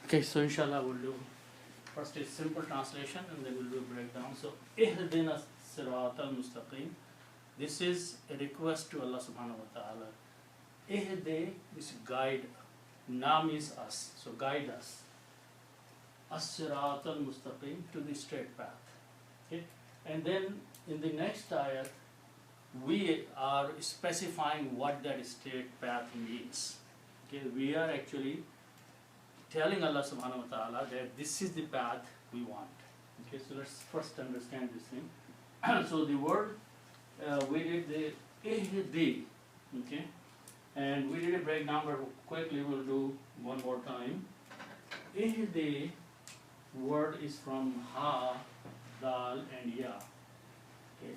Okay, so inshallah we'll do first a simple translation and then we'll do a breakdown. So, Ihdina Sirat al-Mustaqim. This is a request to Allah subhanahu wa ta'ala. Ihdi is guide. Nam is us, so guide us. As-Sirat al-Mustaqim, to the straight path. Okay? And then in the next ayat, we are specifying what that straight path means. Okay? We are actually telling Allah subhanahu wa ta'ala that this is the path we want. Okay, so let's first understand this thing. So the word, we did the ihdi, okay, and we did a breakdown, but quickly we'll do one more time. Ihdi word is from ha, dal and ya. Okay.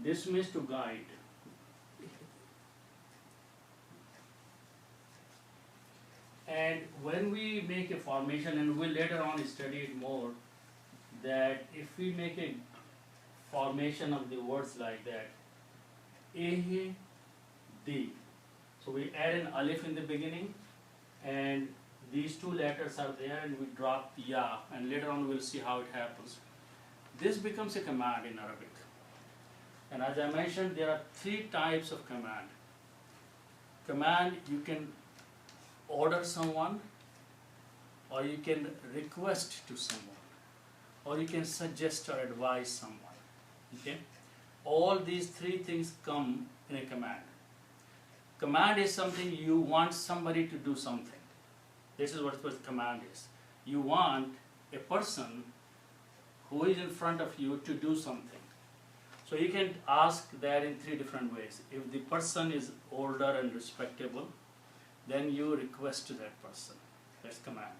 This means to guide. And when we make a formation, and we'll later on study it more, that if we make a formation of the words like that, eh, di, so we add an alif in the beginning, and these two letters are there, and we drop ya, and later on we'll see how it happens. This becomes a command in Arabic. And as I mentioned, there are three types of command. Command, you can order someone, or you can request to someone, or you can suggest or advise someone. Okay? All these three things come in a command. Command is something you want somebody to do something. This is what command is. You want a person who is in front of you to do something. So you can ask that in three different ways. If the person is older and respectable, then you request to that person. That's command.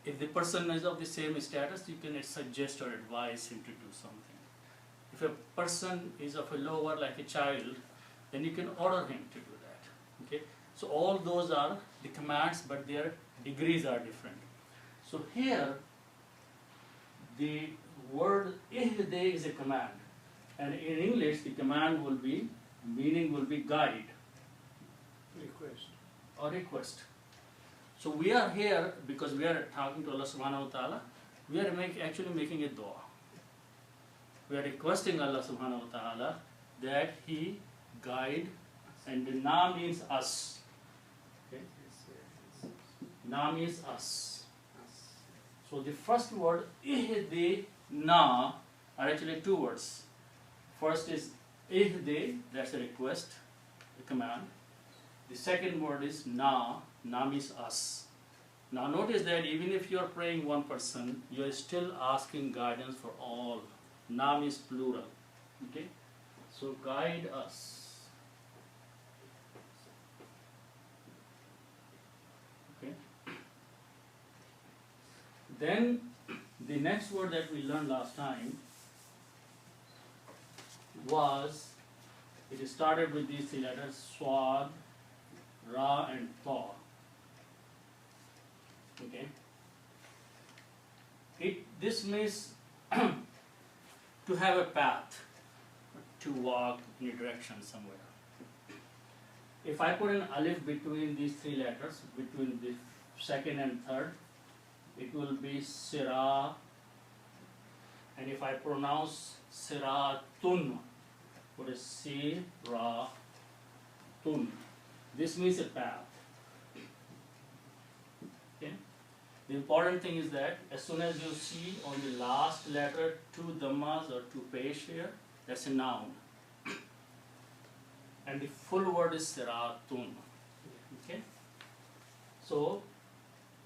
If the person is of the same status, you can suggest or advise him to do something. If a person is of a lower, like a child, then you can order him to do that. Okay? So all those are the commands, but their degrees are different. So here, the word ihdi is a command. And in English, the command will be, meaning will be guide. Request. Or request. So we are here because we are talking to Allah subhanahu wa ta'ala. We are actually making a dua. We are requesting Allah subhanahu wa ta'ala that He guide, and the na means us. Okay? Na means us. So the first word ihdi na are actually two words. First is ihdi, that's a request, a command. The second word is na, na means us. Now notice that even if you are praying one person, you are still asking guidance for all. Na means plural. Okay? So guide us. Okay? Then the next word that we learned last time was, it started with these three letters, swad, ra and ta. Okay. This means to have a path, to walk in a direction somewhere. If I put an alif between these three letters, between the second and third, it will be sira. And if I pronounce siratun, put a siratun. This means a path. Okay? The important thing is that as soon as you see on the last letter two dhammas or two pesh here, that's a noun. And the full word is siratun. Okay? So,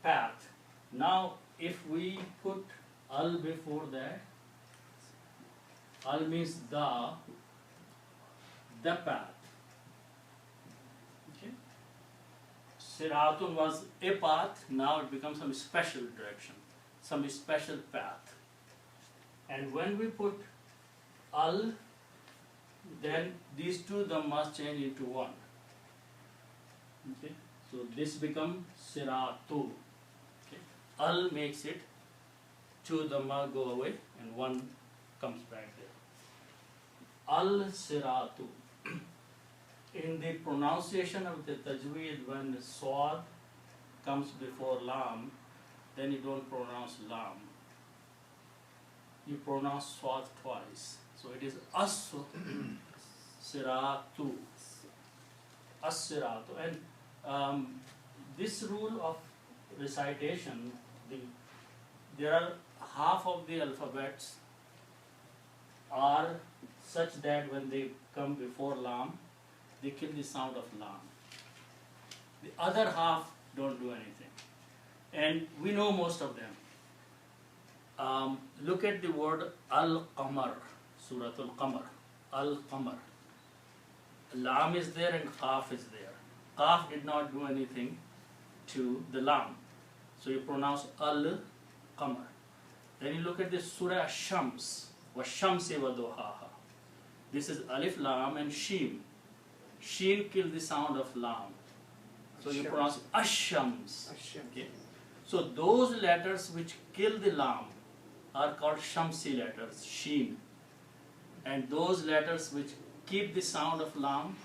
path. Now, if we put al before that, al means the path. Siratun was a path, now it becomes some special direction, some special path. And when we put al, then these two dhammas change into one. Okay? So this becomes siratu. Okay? Al makes it, two dhamma go away and one comes back there. Al siratu. In the pronunciation of the tajweed, when swad comes before lam, then you don't pronounce lam. You pronounce swad twice. So it is as-siratu. As-siratu. And this rule of recitation, there are half of the alphabets are such that when they come before lam, they kill the sound of lam. The other half don't do anything. And we know most of them. Look at the word Al-Qamar, Suratul Qamar, Al-Qamar. Lam is there and Qaf is there. Qaf did not do anything to the lam. So you pronounce Al-Qamar. Then you look at the Surah Shams, وَالشَّمْسِ وَضُحَاهَا. This is Alif, Lam and Sheen. Sheen kills the sound of lam. So you pronounce Ash-Shams. Okay. So those letters which kill the lam are called Shamsi letters, Sheen. And those letters which keep the sound of lam,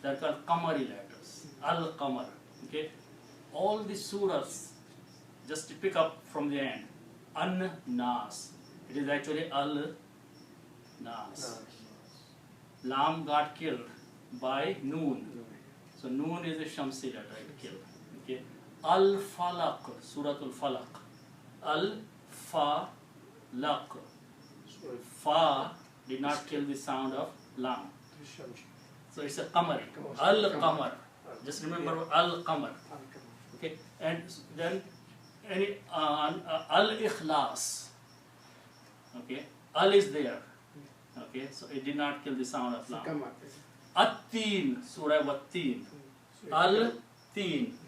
they are called Qamari letters, Al-Qamar. Okay. All the surahs, just to pick up from the end, An-Nas. It is actually Al-Nas. Lam got killed by Noon. So Noon is a Shamsi letter, it killed. Okay. Al-Falaq, Suratul Falaq. Al-Falaq. Fa did not kill the sound of lam. So it's a Qamari. Al-Qamar. Just remember Al-Qamar. Okay. And then any Al-Ikhlas. Okay. Al is there. Okay. So it did not kill the sound of lam. At-Teen, Surah Wat-Teen. Al-Teen.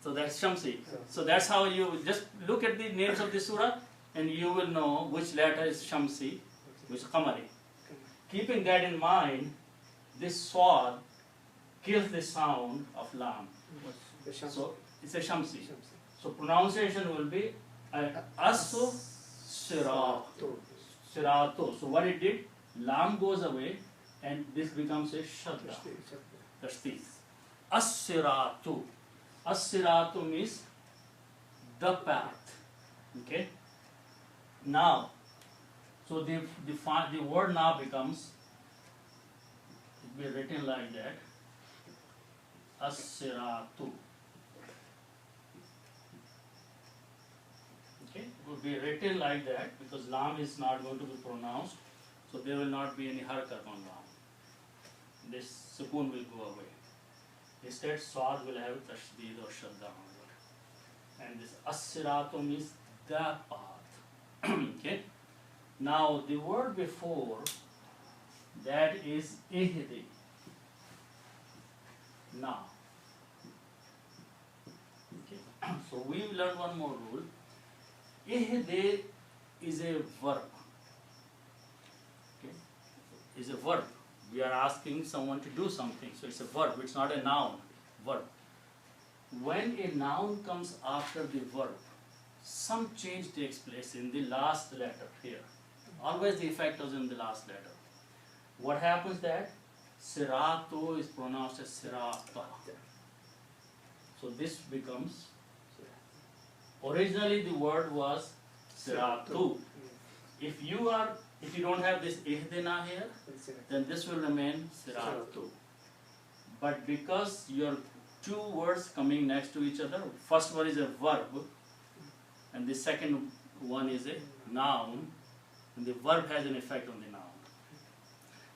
So that's Shamsi. So that's how you just look at the names of the surah and you will know which letter is Shamsi, which is Qamari. Keeping that in mind, this swad kills the sound of lam. So it's a Shamsi. So pronunciation will be as-siratu. Siratu. So what it did, lam goes away and this becomes a shadda. Tashdid. As-siratu. As-siratu means the path. Okay. Now, so the word now becomes, it will be written like that. As-siratu. Okay, it will be written like that because lam is not going to be pronounced, so there will not be any harakat on lam. This sukoon will go away. Instead, swad will have tashdid or shadda on it. And this as-siratu means the path. Okay. Now the word before that is ihdi. Now. Okay. So we will learn one more rule. Ihdi is a verb. Okay. Is a verb. We are asking someone to do something, so it's a verb. It's not a noun. Verb. When a noun comes after the verb, some change takes place in the last letter here. Always the effect was in the last letter. What happens that siratu is pronounced as sirata. So this becomes, originally the word was siratu. If you don't have this ihdina here, then this will remain siratu. But because your two words coming next to each other, first one is a verb, and the second one is a noun, and the verb has an effect on the noun.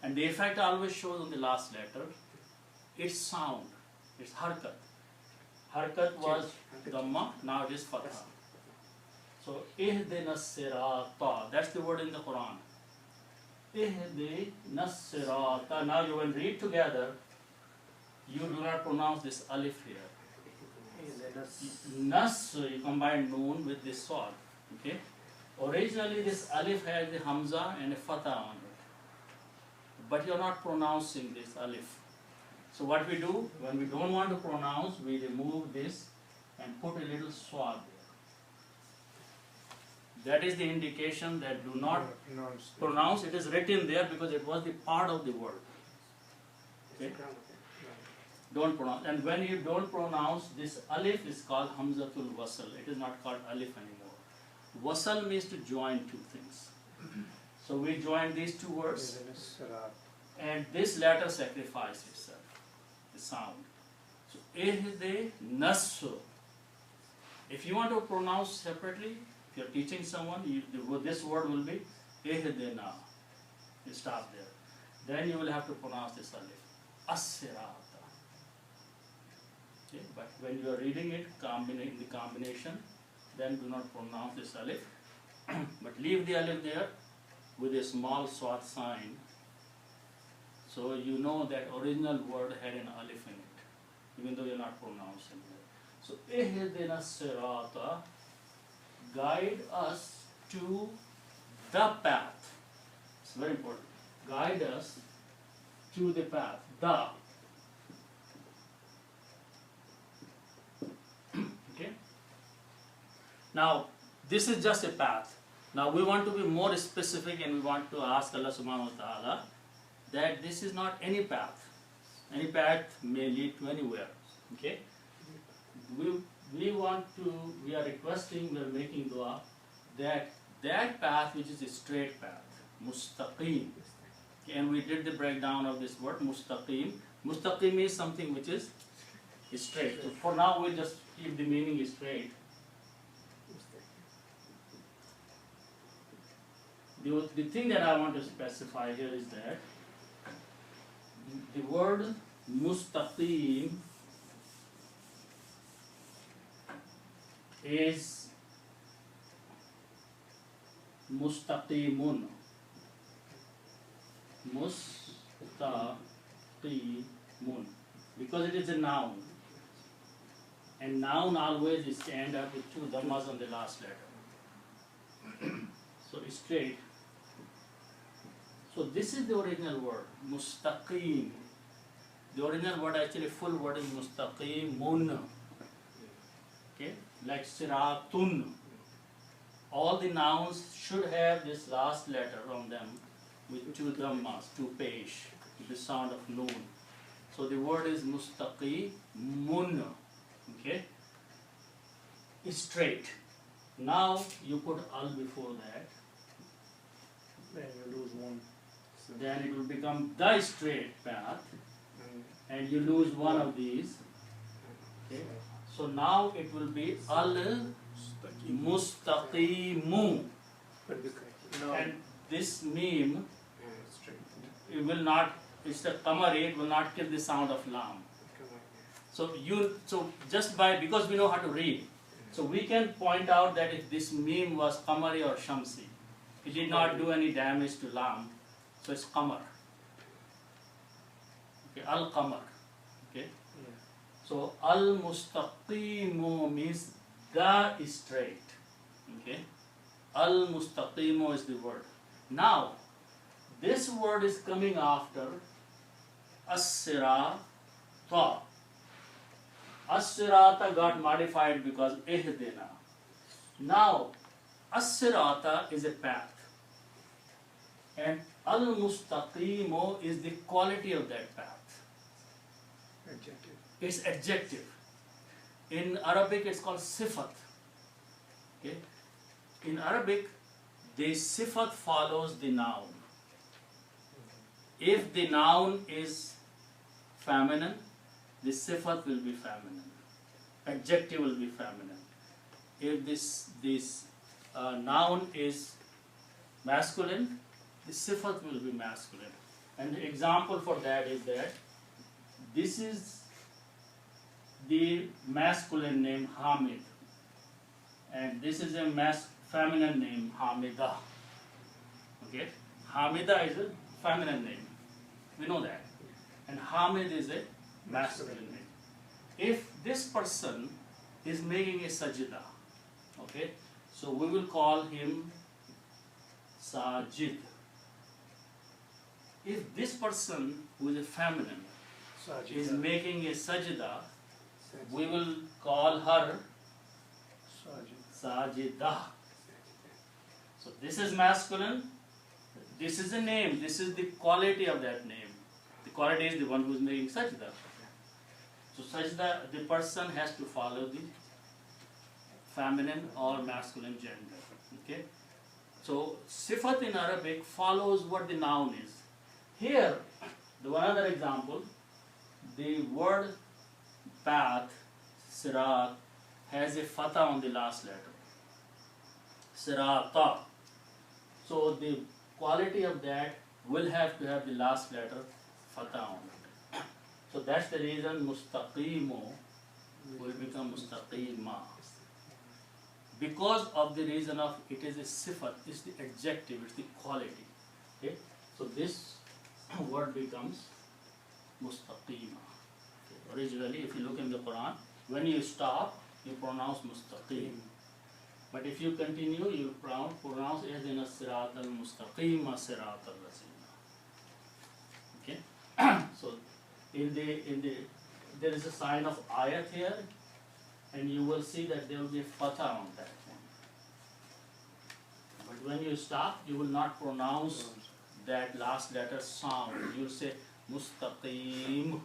And the effect always shows on the last letter. Its sound, its harkat. Harkat was dhamma, now it is fatha. So, ihdina sirata, that's the word in the Quran. Ihdina sirata. Now you will read together, you do not pronounce this alif here. Nas, you combine noon with this swad. Okay? Originally this alif had the hamza and a fatha on it. But you are not pronouncing this alif. So what we do, when we don't want to pronounce, we remove this and put a little swad there. That is the indication that do not pronounce. It is written there because it was the part of the word. Okay? Don't pronounce. And when you don't pronounce, this alif is called hamzatul wasl. It is not called alif anymore. Wasl means to join two things. So we join these two words, Isn't it sirat? and this letter sacrifices itself, the sound. So ihde nasu. If you want to pronounce separately, if you're teaching someone, this word will be ihdina. You stop there. Then you will have to pronounce this alif. As-sirata. Okay? But when you are reading it, the combination, then do not pronounce this alif. But leave the alif there with a small swat sign. So you know that original word had an alif in it, even though you're not pronouncing it. So ihdina sirata, guide us to the path. It's very important. Guide us to the path. The. Okay. Now this is just a path. Now we want to be more specific, and we want to ask Allah subhanahu wa ta'ala that this is not any path. Any path may lead to anywhere. Okay? We are requesting, we are making dua that path which is a straight path, mustaqim. Okay, and we did the breakdown of this word, mustaqim. Mustaqim is something which is straight. So for now we'll just keep the meaning straight. The thing that I want to specify here is that the word mustaqim is mustaqimun. Mustaqimun. Because it is a noun. And noun always is stand up with two dhammas on the last letter. So it's straight. So this is the original word, mustaqim. The original word, actually full word is mustaqimun. Okay, like siratun. All the nouns should have this last letter on them with two dhammas, two pesh, with the sound of noon. So the word is mustaqimun. Okay, it's straight. Now you put al before that. Then you lose one. Then it will become the straight path, and you lose one of these. Okay. So now it will be al mustaqimu, and this meme, it will not. It's the qamari. It will not kill the sound of lam. So because we know how to read, so we can point out that if this meme was qamari or shamsi, it did not do any damage to lam. So it's qamar. Okay, al-qamar. Okay. So al-mustaqimu means the straight. Okay. Al-mustaqimu is the word. Now, this word is coming after as-sirata. As-sirata got modified because ihdina. Now, as-sirata is a path. And al-mustaqimu is the quality of that path. Adjective. It's adjective. In Arabic it's called sifat. Okay? In Arabic, the sifat follows the noun. If the noun is feminine, the sifat will be feminine. Adjective will be feminine. If this noun is masculine, the sifat will be masculine. And the example for that is that this is the masculine name Hamid, and this is a feminine name Hamida. Okay, Hamida is a feminine name. We know that, and Hamid is a masculine name. If this person is making a sajda, okay, so we will call him Sajid. If this person who is a feminine is making a sajda, we will call her Sajida. So this is masculine, this is a name, this is the quality of that name. The quality is the one who is making sajda. So such that the person has to follow the feminine or masculine gender. Okay. So sifat in Arabic follows what the noun is. Here, the one other example, the word path, sirat, has a fatha on the last letter. Sirata. So the quality of that will have to have the last letter fatha on it. So that's the reason mustaqimu will become mustaqima. Because of the reason of it is a sifat, it's the adjective, it's the quality. Okay? So this word becomes mustaqima. Okay? Originally, if you look in the Quran, when you stop, you pronounce mustaqim. But if you continue, you pronounce as in a sirat al-mustaqima sirat al-lazina. Okay? So there is a sign of ayat here, and you will see that there will be a fatha on that one. But when you stop, you will not pronounce that last letter sound. You will say mustaqim.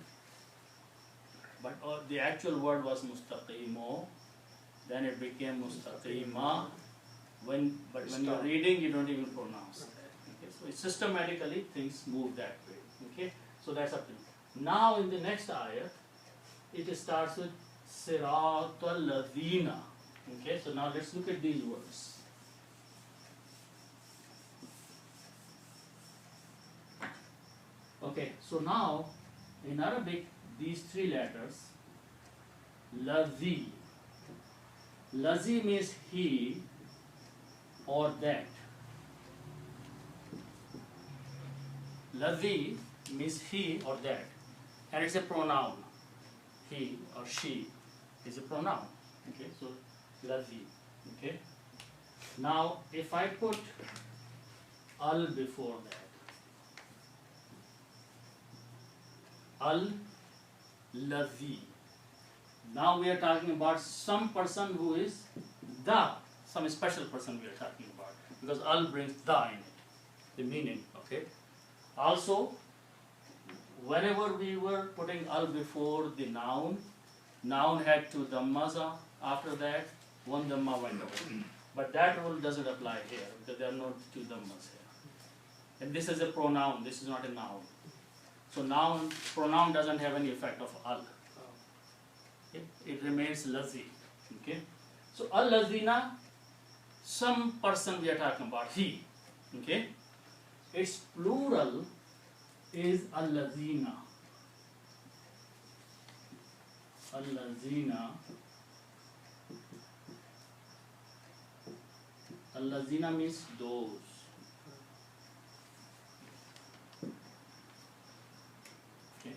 But the actual word was mustaqimo. Then it became mustaqima. When you are reading, you don't even pronounce that. Okay? So systematically things move that way. Okay? So that's up to you. Now in the next ayah, it starts with Sirat al-Ladina. Okay, so now let's look at these words. Okay, so now in Arabic, these three letters, Lazi. Lazi means he or that. Lazi means he or that, and it's a pronoun. He or she is a pronoun. Okay, so lazi. Okay. Now, if I put al before that, al lazi. Now we are talking about some person who is some special person we are talking about, because al brings the in it, the meaning. Okay. Also, whenever we were putting al before the noun had two dhammas after that, one dhamma went over. But that rule doesn't apply here, because there are no two dhammas here. And this is a pronoun, this is not a noun. So pronoun doesn't have any effect of al. Okay? It remains lazi. Okay? So al-lazina, some person we are talking about, he. Okay? Its plural is al-lazina. Al-lazina. Al-lazina means those. Okay.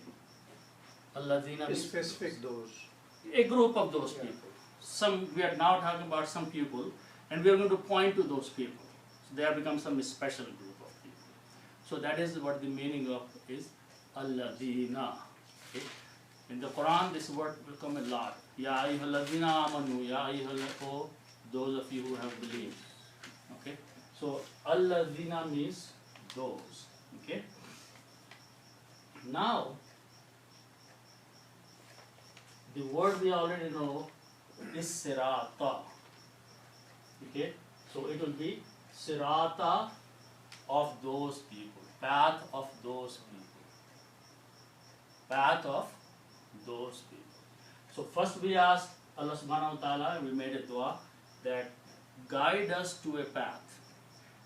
Al-lazina means Specific those. a group of those Yeah. people. We are now talking about some people, and we are going to point to those people. So they have become some special group of people. So that is what the meaning of is al-ladina. Okay. In the Quran, this word will come a lot. Ya ayyuhalladhina amanu, ya ayyuhalladhina, those of you who have believed. Okay. So al-ladhina means those. Okay. Now, the word we already know is sirata. Okay, so it will be sirata of those people, path of those people, path of those people. So first we asked Allah subhanahu wa ta'ala, we made a dua that guide us to a path.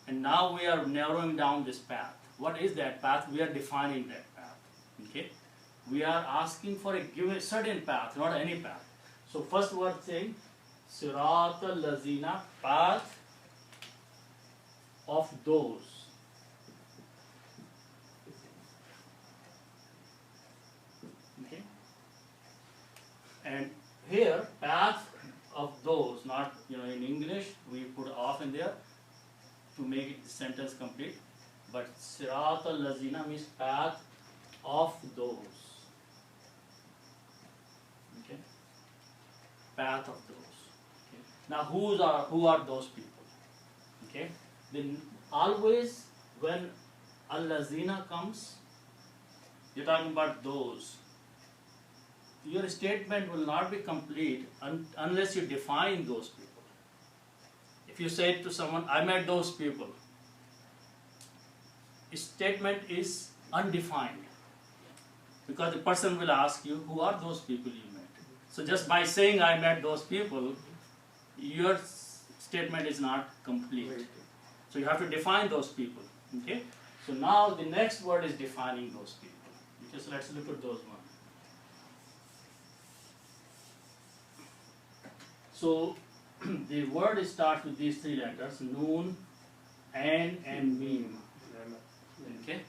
And now we are narrowing down this path. What is that path? We are defining that path. Okay. We are asking for a given certain path, not any path. So first word saying, Sirat al-Lazina, path of those. Okay. And here, path of those, not in English, we put off in there to make it sentence complete. But Sirat al-Lazina means path of those. Okay, path of those. Okay. Now, who are those people? Okay, then always when al-lazina comes, you're talking about those. your statement will not be complete unless you define those people. If you say to someone, I met those people, statement is undefined because the person will ask you, who are those people you met? So just by saying I met those people, your statement is not complete. So you have to define those people. Okay? So now the next word is defining those people. Okay, so let's look at those ones. So the word starts with these three letters, noon, an, and mim. Okay?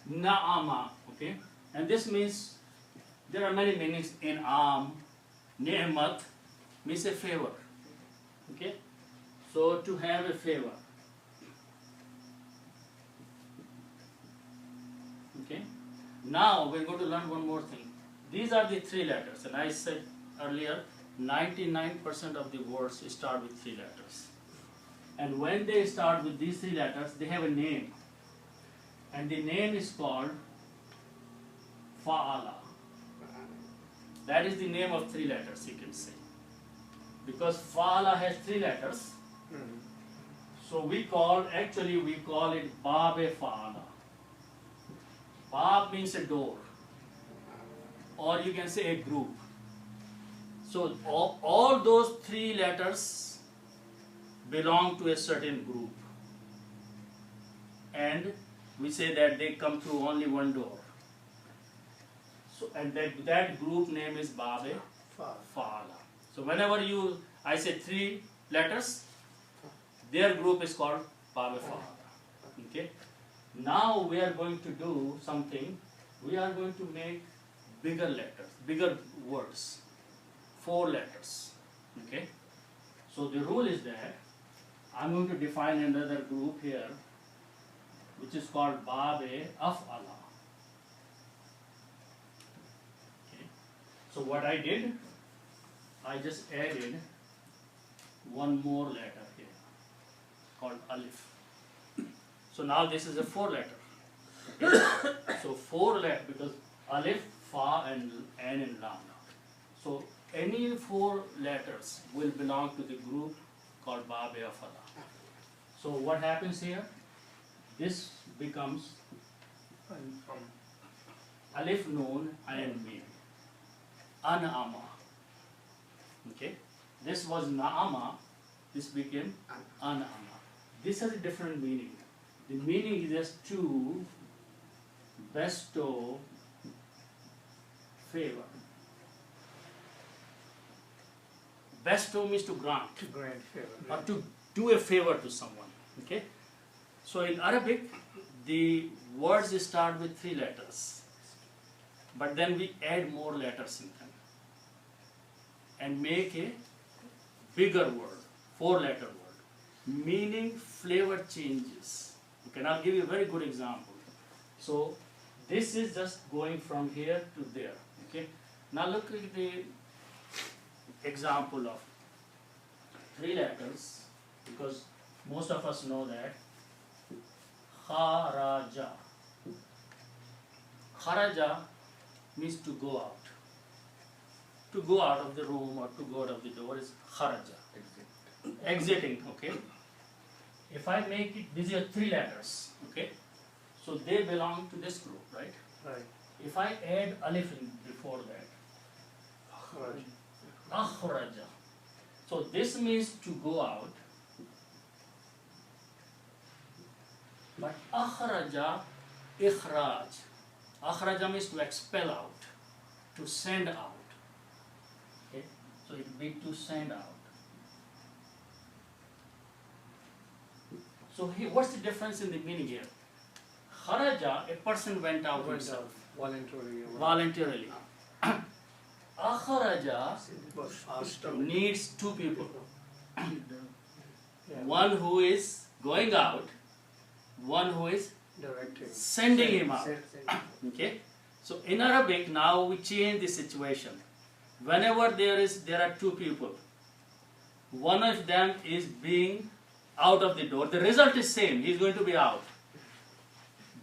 Na'ama. Okay? And this means, there are many meanings in ni'mat means a favor. Okay? So to have a favor. Okay? Now we're going to learn one more thing. These are the three letters, and I said earlier 99% of the words start with three letters. And when they start with these three letters, they have a name. And the name is called Fa'ala. That is the name of three letters, you can say. Because Fa'ala has three letters, so we call it Bab-e Fa'ala. Bab means a door, or you can say a group. So all those three letters belong to a certain group. And we say that they come through only one door. So, and that group name is Bab-e Fa'ala. So whenever I say three letters, their group is called Bab-e Fa'ala. Okay? Now we are going to do something. We are going to make bigger letters, bigger words, 4 letters. Okay? So the rule is that I'm going to define another group here, which is called Bab-e Af'ala. Okay. So what I did, I just added one more letter here called Alif. So now this is a 4 letter. Okay. So 4 letters, because Alif, Fa, and An, and Lam. So any 4 letters will belong to the group called Bab-e Af'ala. So what happens here? This becomes Alif, Noon, Ayn, Mim. An'ama. Okay? This was Na'ama, this became An'ama. This has a different meaning. The meaning is just to bestow favor. Bestow means to grant. To grant favor. Or to do a favor to someone. Okay? So in Arabic, the words start with 3 letters. But then we add more letters in them. And make a bigger word, 4-letter word. Meaning, flavor changes. Okay, and I'll give you a very good example. So this is just going from here to there. Okay? Now look at the example of 3 letters, because most of us know that. Kharaja. Kharaja means to go out. To go out of the room or to go out of the door is kharaja. Exiting, okay? If I make it, these are 3 letters, okay? So they belong to this group, right? Right. If I add alif in before that, Right. akhraja. So this means to go out. But akhraja, ikhraj. Akhraja means to expel out, to send out. Okay? So it would be to send out. So here, what's the difference in the meaning here? Kharaja, a person went out Went himself, out voluntarily. voluntarily. Akhraja Was asked to. needs 2 people. Yeah. One who is going out, one who is Directed. sending him out. Okay? So in Arabic now we change the situation. Whenever there are 2 people, one of them is being out of the door. The result is same, he is going to be out.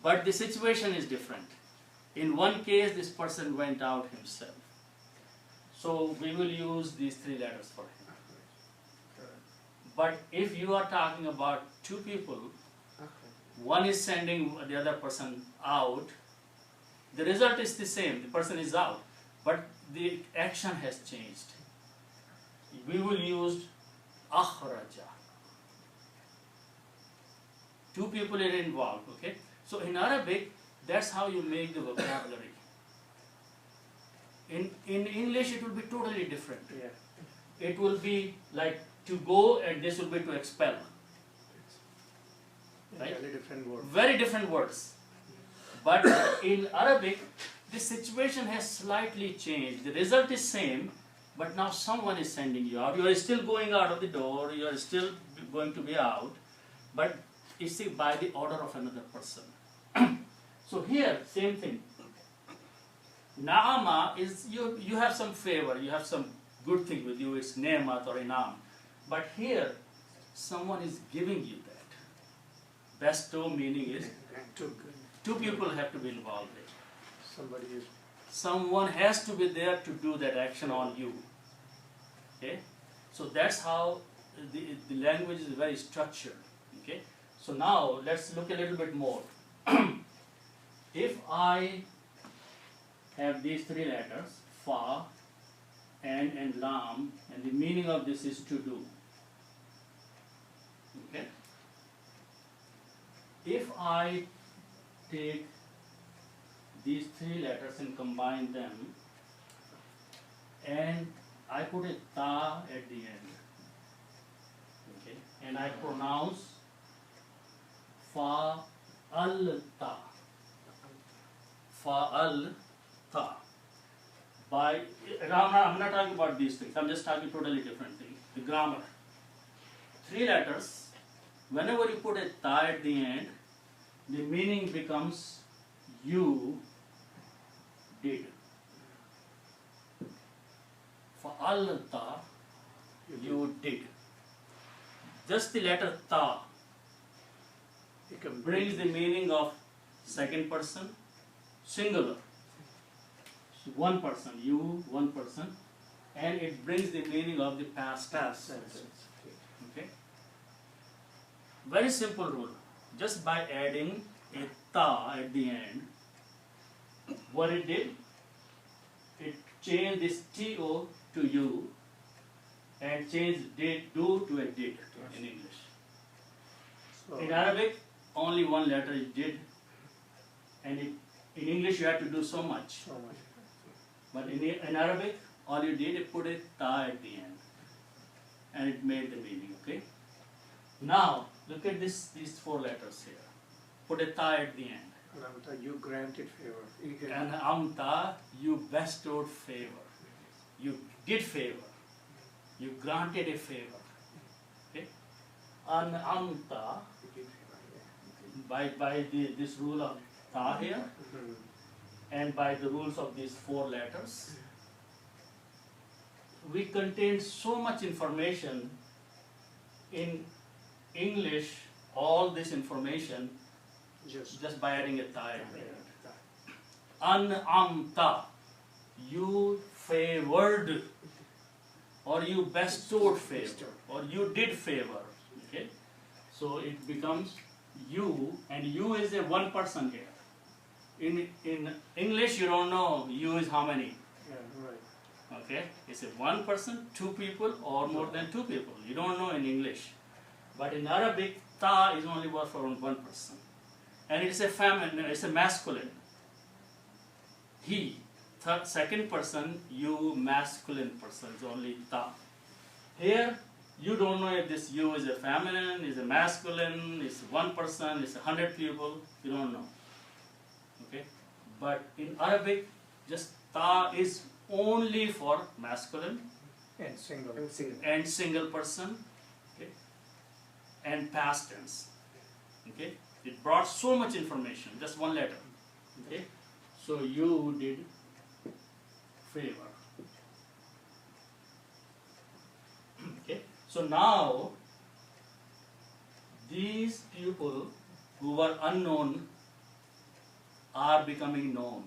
But the situation is different. In one case this person went out himself. So we will use these 3 letters for him. Correct. But if you are talking about 2 people, one is sending the other person out, the result is the same, the person is out, but the action has changed. We will use akhraja. 2 people are involved, okay? So in Arabic, that's how you make the vocabulary. In English, it will be totally different. Yeah. It will be like to go, and this will be to expel. Right? Entirely different word. Very different words. But in Arabic, the situation has slightly changed. The result is same, but now someone is sending you out. You are still going out of the door, you are still going to be out, but it's by the order of another person. So here, same thing. Naama is, you have some favor, you have some good thing with you, it's ne'mat or inam. But here, someone is giving you that. Bestow meaning is, Took. 2 people have to be involved there. Somebody is. Someone has to be there to do that action on you. Okay? So that's how the language is very structured. Okay? So now let's look a little bit more. If I have these 3 letters, fa, and lam, and the meaning of this is to do. Okay? If I take these 3 letters and combine them, and I put a ta at the end, okay, and I pronounce fa al ta, fa al ta. By I'm not talking about these things. I'm just talking totally different thing. The grammar. 3 letters. Whenever you put a ta at the end, the meaning becomes you did. Fa'alta, you did. Just the letter ta brings the meaning of second person, singular. So 1 person, you, 1 person, and it brings the meaning of the past tense. Sentence. Okay? Very simple rule. Just by adding a ta at the end, what it did, it changed this to to you and changed did do to a did in English. So, In Arabic, only 1 letter is did, and in English you have to do so much. so much. But in Arabic, all you did is put a ta at the end, and it made the meaning. Okay. Now look at these 4 letters here. Put a ta at the end. Anamta, you granted favor. And amta, you bestowed favor. You did favor. You granted a favor. Okay. An amta, by this rule of ta here, Mhm. and by the rules of these 4 letters, we contain so much information in English, all this information just by adding a ta at the end. An'amta, you favored, or you bestowed favor, or you did favor. Okay, so it becomes you, and you is a 1 person here. In English, you don't know you is how many. Yeah, right. Okay, it's a 1 person, 2 people, or more than 2 people. You don't know in English, but in Arabic, ta is only worth for 1 person, and it's a feminine, it's a masculine. He, second person, you masculine person is only ta. Here, you don't know if this you is a feminine, is a masculine, is 1 person, is 100 people. You don't know. Okay, but in Arabic, just ta is only for masculine And single. and single person, okay, and past tense. Okay, it brought so much information, just 1 letter. Okay, so you did favor. Okay, so now these people who were unknown are becoming known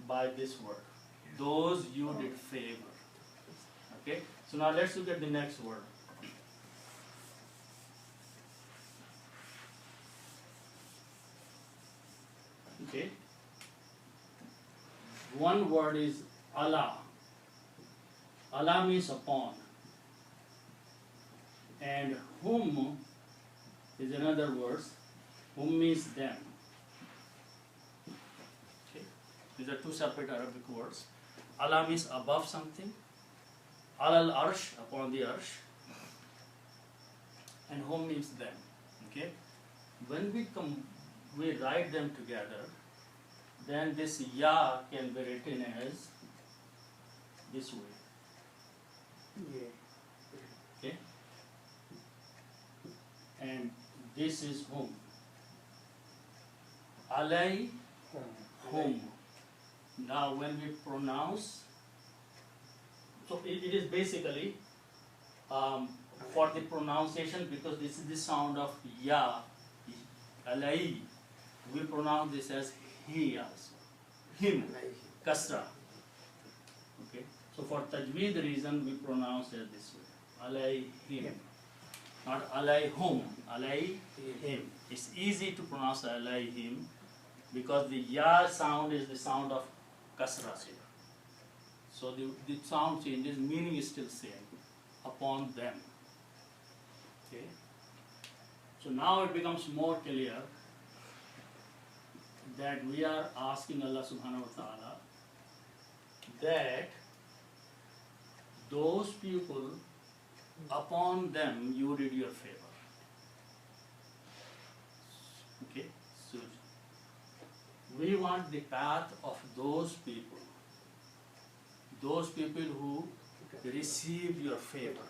by this word. those you did favor. Okay, so now let's look at the next word. Okay, one word is Allah. Allah means upon, and whom is another word. Whom means them. Okay, these are two separate Arabic words. Allah means above something. Alal arsh, upon the arsh, and whom means them. Okay, when we write them together, then this ya can be written as this way. Yeah. Okay, and this is whom. Alai, whom. Now when we pronounce, so it is basically for the pronunciation, because this is the sound of ya, alai, we pronounce this as he also, him, kasra. Okay, so for tajweed reason we pronounce it this way, alai him, not alai whom, alai him. It's easy to pronounce alai him because the ya sound is the sound of kasra here. So the sound changes, meaning is still same, upon them. Okay. So now it becomes more clear that we are asking Allah subhanahu wa ta'ala that those people, upon them you did your favor. Okay. So we want the path of those people who received your favor,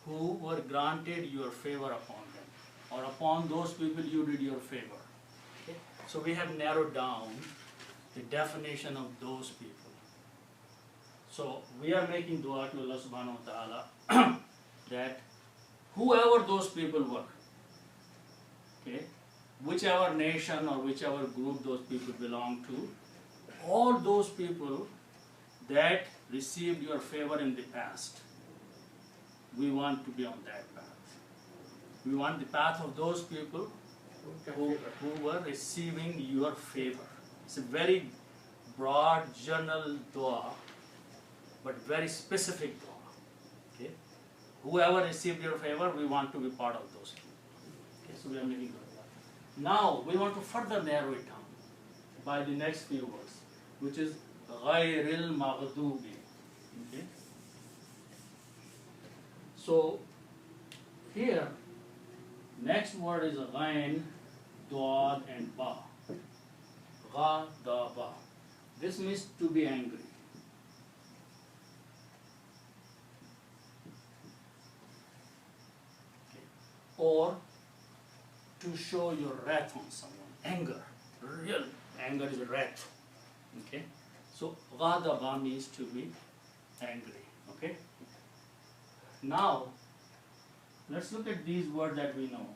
who were granted your favor upon them, or upon those people you did your favor. Okay? So we have narrowed down the definition of those people. So we are making dua to Allah subhanahu wa ta'ala that whoever those people were, okay, whichever nation or whichever group those people belong to, all those people that received your favor in the past, we want to be on that path. We want the path of those people who were receiving your favor. It's a very broad general dua, but very specific dua. Okay? Whoever received your favor, we want to be part of those people. Okay, so we are making dua. Now we want to further narrow it down by the next few words, which is ghayril maghdubi. Okay? So here, next word is ghain, dad, and ba. Gha, da, ba. This means to be angry. Okay. Or to show your wrath on someone. Anger. Real anger is wrath. Okay. So ghadaba means to be angry. Okay. Now let's look at these words that we know.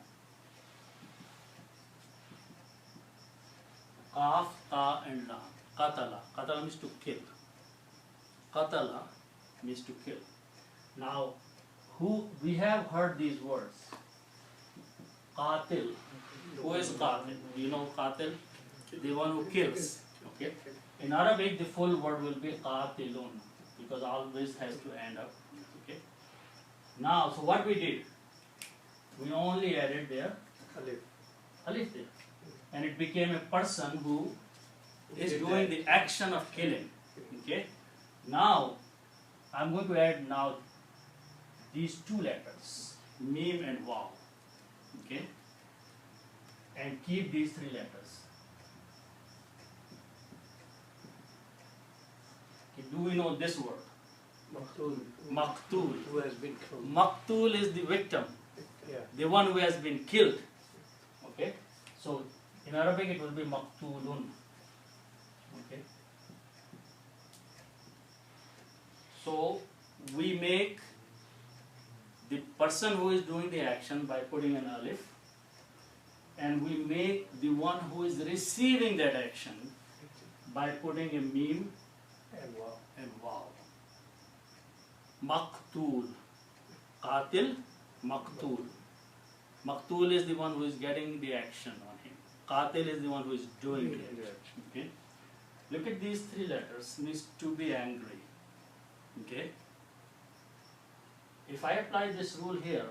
Qaf, ta, and lam. Qatala. Qatala means to kill. Qatala means to kill. Now, we have heard these words. Qatil. Who is qatil? Do you know qatil? The one who kills. Okay. In Arabic, the full word will be qatilun, because always has to end up. Okay. Now, so what we did, we only added there alif there, and it became a person who is doing the action of killing. Okay. Now, I'm going to add now these two letters, mim and waw. Okay. And keep these three letters. Okay, do we know this word? Maqtul. Maqtul. Who has been killed. Maqtul is the victim, Yeah. the one who has been killed. Okay? So in Arabic it will be maqtulun. Okay? So we make the person who is doing the action by putting an alif, and we make the one who is receiving that action by putting a meme And wow. and waw. Maqtool. Qatil, maqtool. Maqtool is the one who is getting the action on him. Qatil is the one who is doing it. Okay. Look at these three letters, means to be angry. Okay. If I apply this rule here,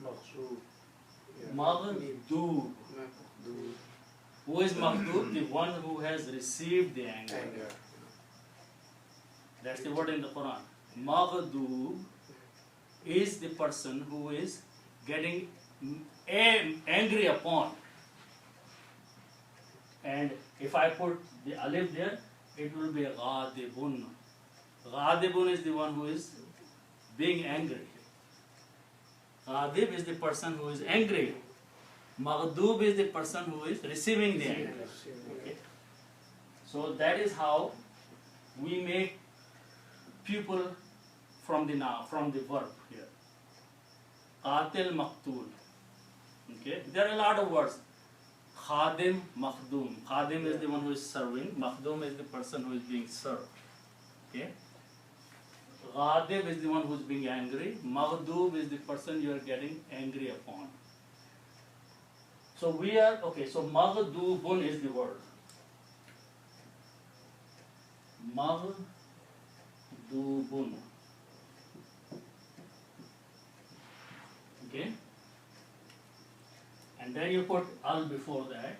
Maqsood. Yeah. Maghdoob. Maqdood. Who is Maghdoob? The one who has received the anger. Anger. That's the word in the Quran. Maghdoob is the person who is getting angry upon. And if I put the alif there, it will be ghadibun. Ghadibun is the one who is being angry. Ghadib is the person who is angry. Maghdoob is the person who is receiving the anger. Okay. So that is how we make people from the noun, from the verb here. Qatil, maqtool. Okay. There are a lot of words. Khadim, makhdoom. Khadim is the one who is serving. Makhdoom is the person who is being served. Okay. Ghadib is the one who is being angry. Maghdoob is the person you are getting angry upon. So we are, okay, so Maghdoobun is the word. Maghdoobun. Okay? And then you put al before that.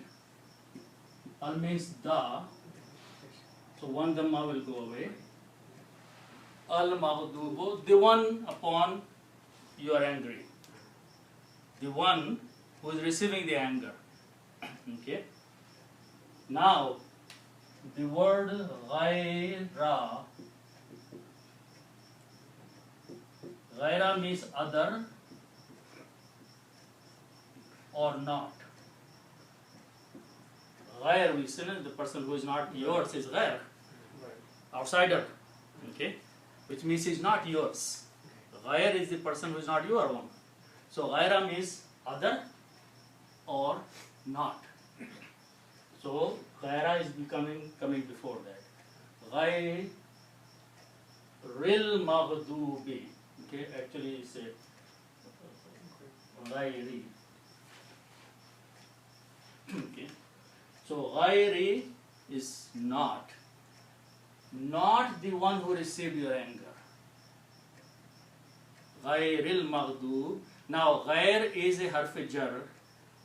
Al means the. So one dhamma will go away. Al Maghdoobu, the one upon you are angry. The one who is receiving the anger. Okay? Now, the word ghaira. Ghaira means other or not. Ghair, we say the person who is not yours is ghair, outsider. Okay? Which means he is not yours. Ghair is the person who is not your own. So ghaira means other or not. So ghaira is coming before that. Ghairil maghdoobi. Okay, actually it's a ghairi. Okay. So ghairi is not the one who received your anger. Ghairil maghdoob. Now ghair is a harf jar.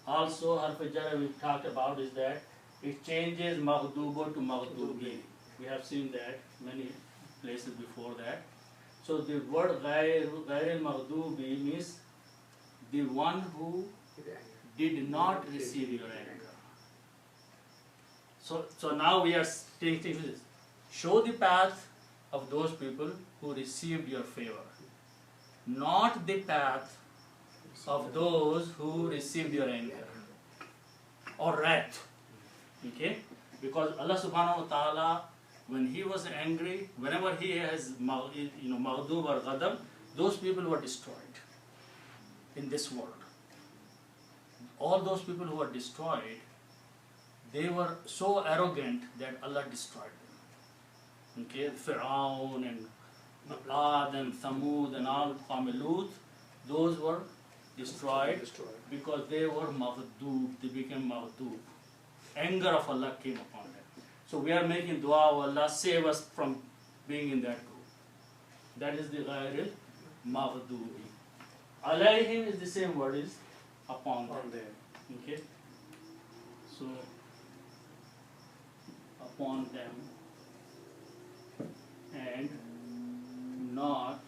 Also harf jar we talked about is that it changes maghdoobo to maghdoobi. We have seen that many places before that. So the word ghairil maghdoobi means the one who did not receive your anger. So now we are taking this. Show the path of those people who received your favor, not the path of those who received your anger or wrath. Okay? Because Allah subhanahu wa ta'ala, when He was angry, whenever He has maghdoob or ghadab, those people were destroyed in this world. All those people who were destroyed, they were so arrogant that Allah destroyed them. Okay, Fir'aun and Ad and Thamud and all Qawm, those were destroyed because they were maghdoob, they became maghdoob. Anger of Allah came upon them. So we are making dua, oh Allah, save us from being in that group. That is the ghairil maghdoobi. Alayhim is the same word, is upon them. Okay? So, upon them, and not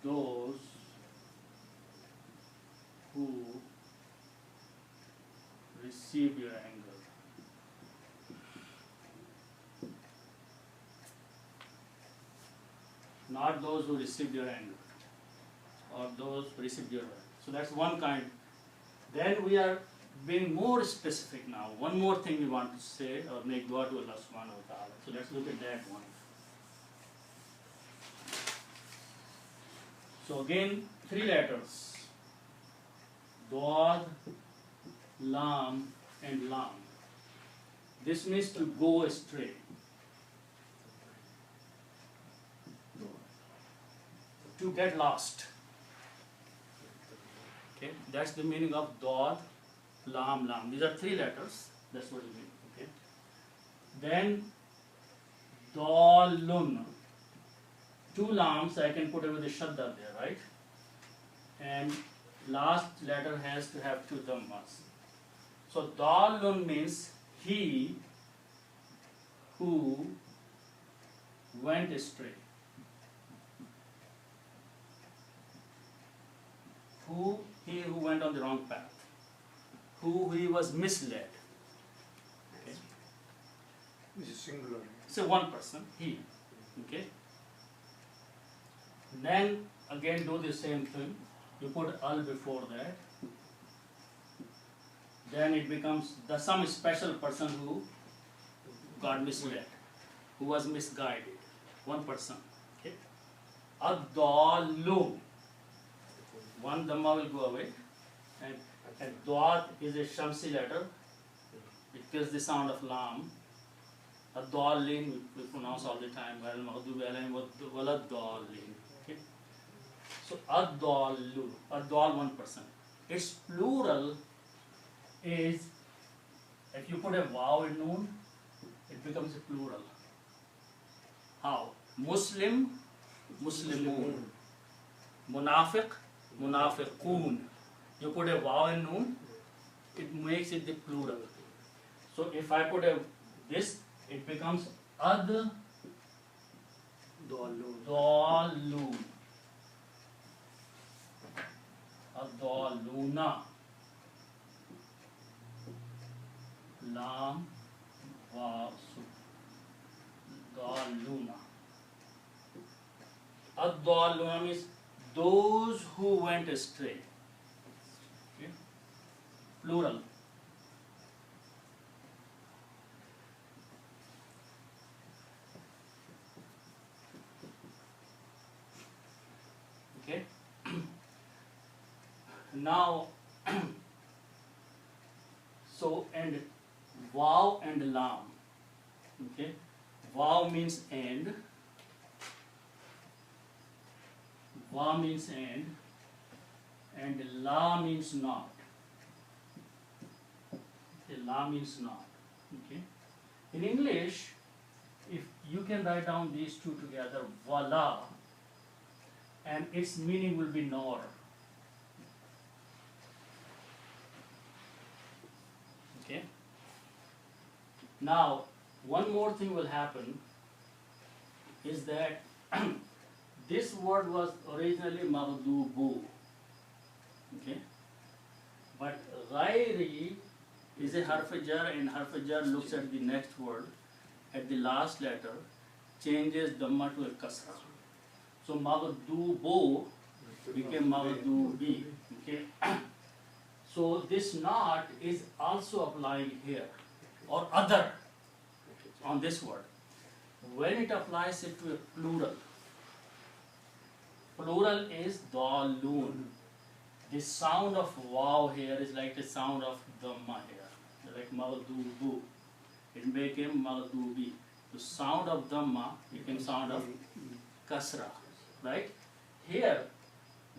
those who receive your anger. Not those who received your anger, or those who received your wrath. So that's one kind. Then we are being more specific now. One more thing we want to say or make dua to Allah subhanahu wa ta'ala. So let's look at that one. So again, three letters. Dad, Lam and Lam. This means to go astray. To get lost. Okay, that's the meaning of Dod, Lam, Lam. These are three letters. That's what it means. Okay. Then Dalun. Two lams I can put it with a shadda there, right? And last letter has to have two dhammas. So Dalun means he who went astray. He who went on the wrong path. Who he was misled. Okay. This is singular. So one person, he. Okay. Then again do the same thing. You put al before that. Then it becomes some special person who got misled, who was misguided. One person. Okay. Ad-dallu. One dhamma will go away. And dwat is a shamsi letter. It gives the sound of lam. Ad-dallin we pronounce all the time. Al-maghdubi alayhim walad-dallin. Okay. So ad-dallu. Ad-dall, one person. Its plural is, if you put a vav in noon, it becomes a plural. How? Muslim, Muslimun. Munafiq, Munafiqun. You put a vav in noon, it makes it the plural. So if I put this, it becomes ad dalun. Ad-daluna. Lam wa su. Daluna. Ad-daluna means those who went astray. Okay. Plural. Okay. Now, so and vav and lam. Okay. Vav means and. Va means and la means not. Okay, la means not. Okay. In English, if you can write down these two together, vala, and its meaning will be nor. Okay. Now, one more thing will happen is that this word was originally maghdubu, okay? But ghairi is a harf jar, and harf jar looks at the next word, at the last letter, changes dhamma to a kasra. So maghdubu became maghdubi, okay? So this not is also applying here, or other, on this word. When it applies it to a plural, plural is dalun. The sound of vav here is like the sound of dhamma here, like maghdubu. It became maghdubi. The sound of dhamma became sound of kasra, right? Here,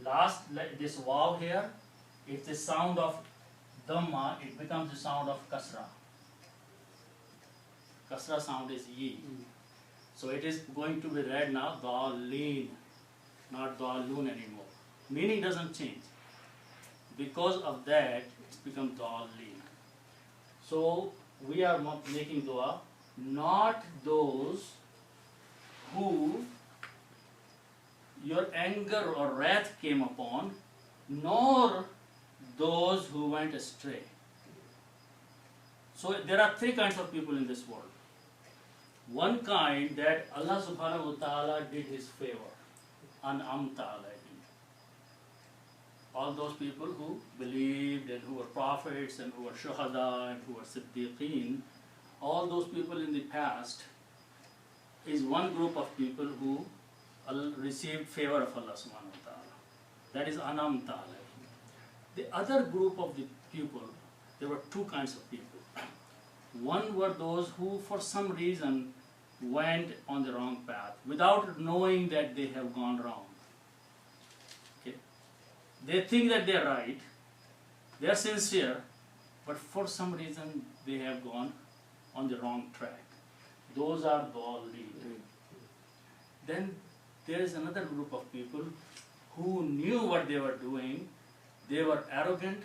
like this vav here, it's the sound of dhamma, it becomes the sound of kasra. Kasra sound is ye. So it is going to be read now, dalin, not dalun anymore. Meaning doesn't change. Because of that, it's become dalin. So we are making dua, not those who your anger or wrath came upon, nor those who went astray. So there are three kinds of people in this world. One kind that Allah subhanahu wa ta'ala did his favor, an'amta alayhim. All those people who believed and who were prophets and who were shuhada and who were siddiqeen, all those people in the past is one group of people who received favor of Allah subhanahu wa ta'ala. That is an'amta alayhim. The other group of the people, there were two kinds of people. One were those who for some reason went on the wrong path without knowing that they have gone wrong. Okay? They think that they are right, they are sincere, but for some reason they have gone on the wrong track. Those are dhalleen. Then there is another group of people who knew what they were doing. They were arrogant,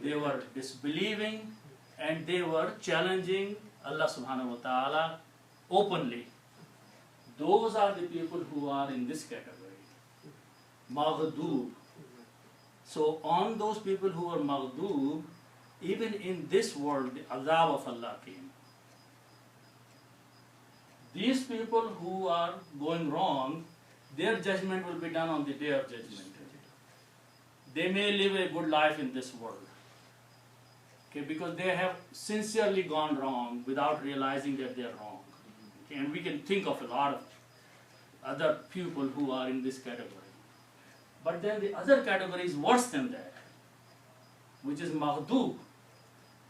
they were disbelieving, and they were challenging Allah subhanahu wa ta'ala openly. Those are the people who are in this category. Maghdoob. So on those people who are maghdoob, even in this world, the azab of Allah came. These people who are going wrong, their judgment will be done on the day of judgment. They may live a good life in this world, okay, because they have sincerely gone wrong without realizing that they are wrong. Okay, and we can think of a lot of other people who are in this category. But then the other category is worse than that, which is maghdoob.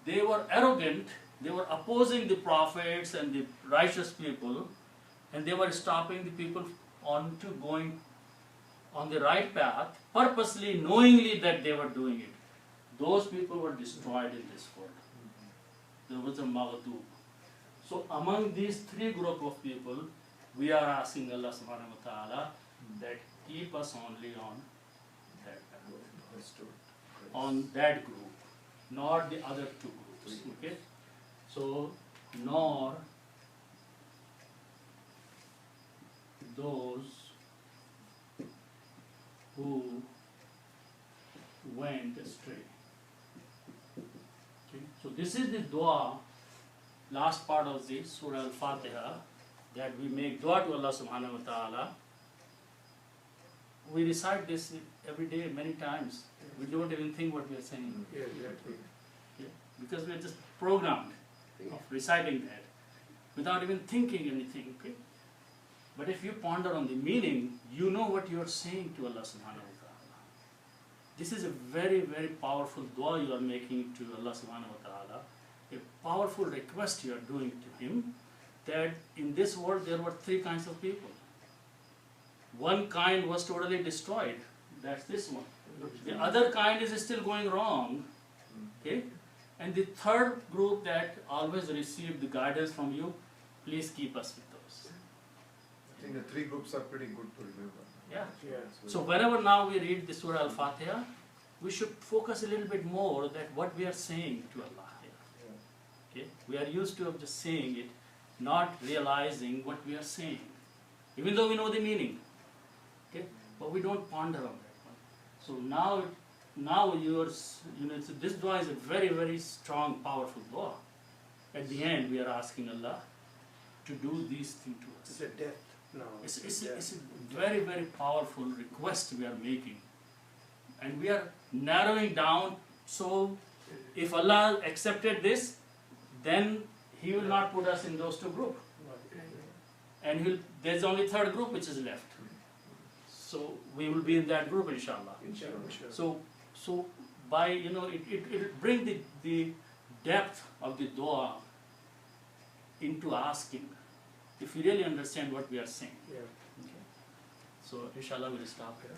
They were arrogant, they were opposing the prophets and the righteous people, and they were stopping the people on to going on the right path, purposely, knowingly that they were doing it. Those people were destroyed in this world. There was a maghdoob. So among these three group of people, we are asking Allah subhanahu wa ta'ala that keep us only on that path, on that group, not the other two groups. Okay? So, nor those who went astray. Okay? So this is the dua, last part of the Surah Al-Fatiha, that we make dua to Allah subhanahu wa ta'ala. We recite this every day many times. We don't even think what we are saying. Yeah, exactly. Okay? Because we are just programmed of reciting that without even thinking anything. Okay? But if you ponder on the meaning, you know what you are saying to Allah subhanahu wa ta'ala. This is a very, very powerful dua you are making to Allah subhanahu wa ta'ala. A powerful request you are doing to Him, that in this world there were three kinds of people. One kind was totally destroyed. That's this one. The other kind is still going wrong. Okay? And the third group that always received the guidance from you, please keep us with those. I think the three groups are pretty good to remember. Yeah. Yeah. So whenever now we read the Surah Al-Fatiha, we should focus a little bit more that what we are saying to Allah here. Okay? We are used to of just saying it, not realizing what we are saying, even though we know the meaning. Okay? But we don't ponder on that one. So now this dua is a very, very strong, powerful dua. At the end, we are asking Allah to do these things to us. It's a depth now. It's a very, very powerful request we are making. And we are narrowing down, so if Allah accepted this, then He will not put us in those two groups. And there's only third group which is left. So we will be in that group, inshallah. Inshallah. So by, it will bring the depth of the dua into asking, if we really understand what we are saying. Yeah. Okay. So inshallah we'll stop here.